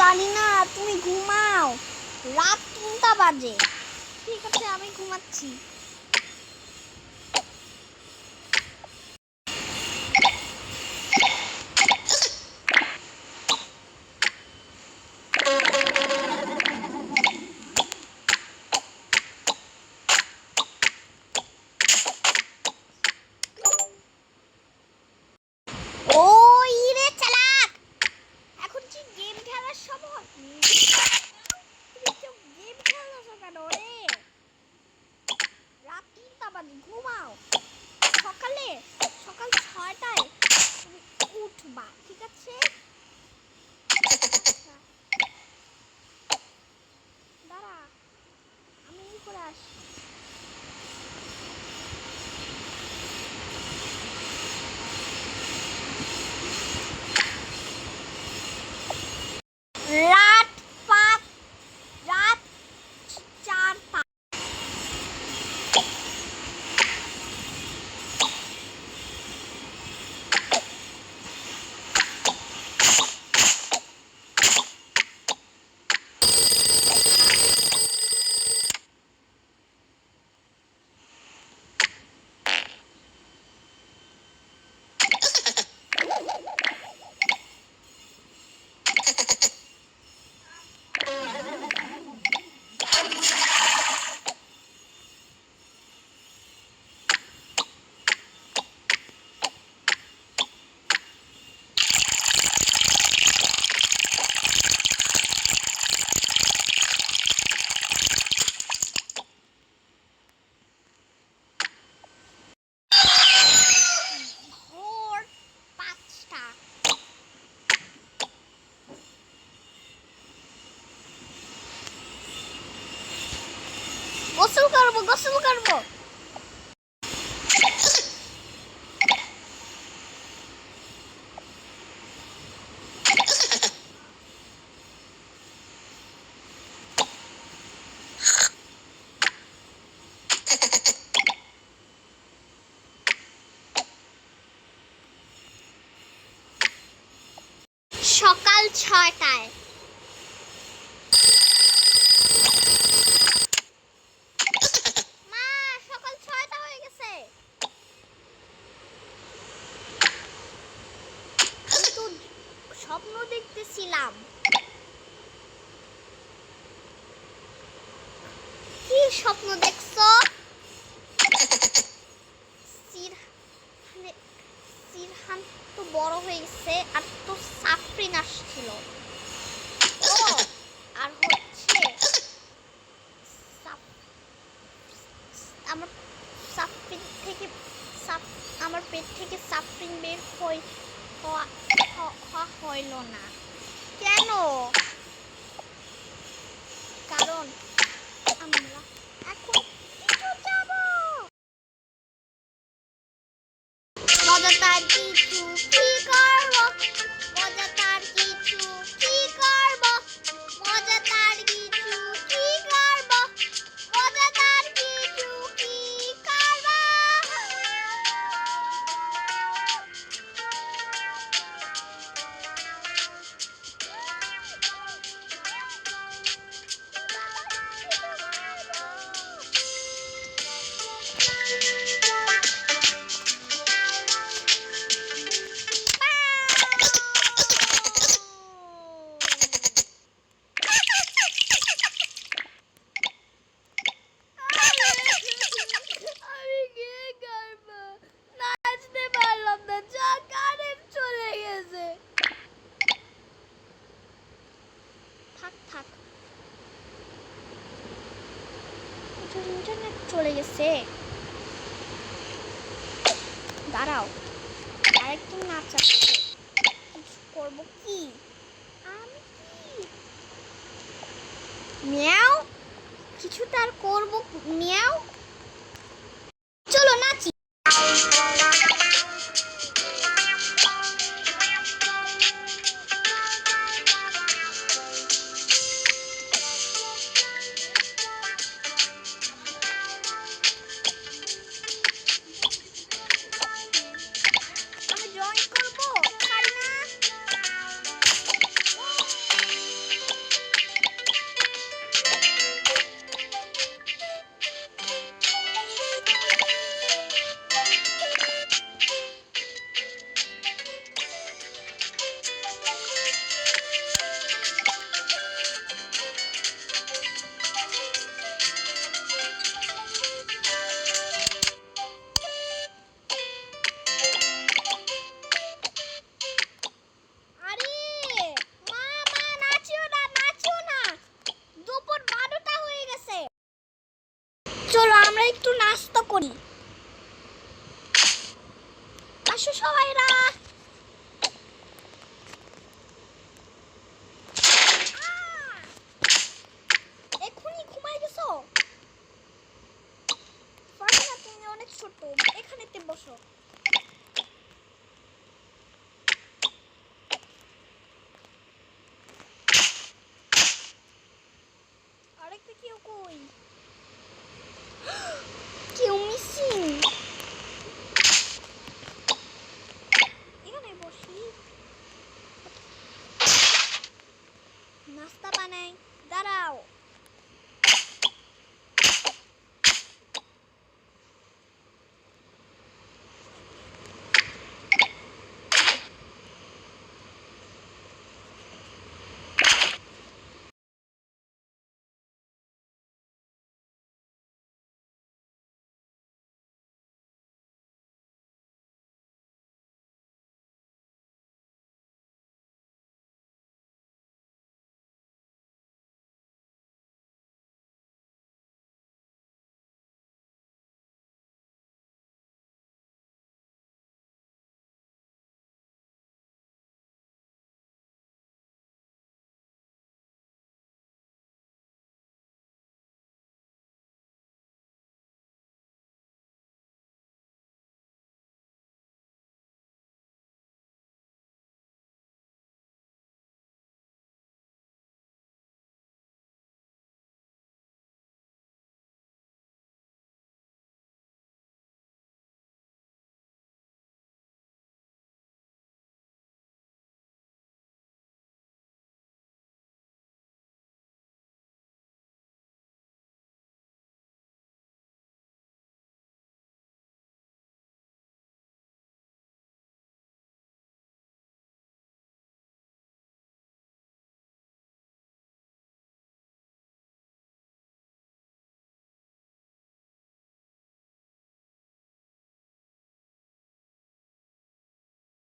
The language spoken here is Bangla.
জানি না, তুমি ঘুমাও। রাত 3টা বাজে। ঠিক আছে, আমি ঘুমাচ্ছি। ওই রে চালাক, এখন কি গেম খেলার সময়? তুমি তো গেম খেলছো কেন রে? রাত 3টা বাজে, ঘুমাও। সকাল 6টায় তুমি উঠবা, ঠিক আছে? দাঁড়া, আমি এই করে আসি। রাত 4টা। গোসল করবো। সকাল 6টায়। মা, সকাল 6টা হয়ে গেছে। আমি তো স্বপ্ন দেখতেছিলাম। কি স্বপ্ন দেখছো? সিরহান তো বড় হয়ে গেছে, আর তো সাফরিন আসছিল। ও, আর হচ্ছে আমার সাফরিন থেকে আমার পেট থেকে সাফরিন বের হইল না কেন? কারণ আমরা এখন যাব। মজাদার কিছু কি করব, মজাদার কিছু কি করব, মজাদার কিছু কি করব, মজাদার কিছু কি করব। ইন্টারনেট চলে গেছে। দাঁড়াও, আরেকটু নাচ আসছে। কিছু করবো কি আমি? মিয়াও, কিছু তার করবো। মিয়াও, চলো নাচি। চলো আমরা একটু নাস্তা করি। আসো সবাইরা। এখনই ঘুমাই গেছো? ফারহানা তুমি অনেক ছোট, এখানেতে বসো। আরেকটা কেউ কই? কেউ মিসিং। এখানে বসি, নাস্তা বানাই, দাঁড়াও।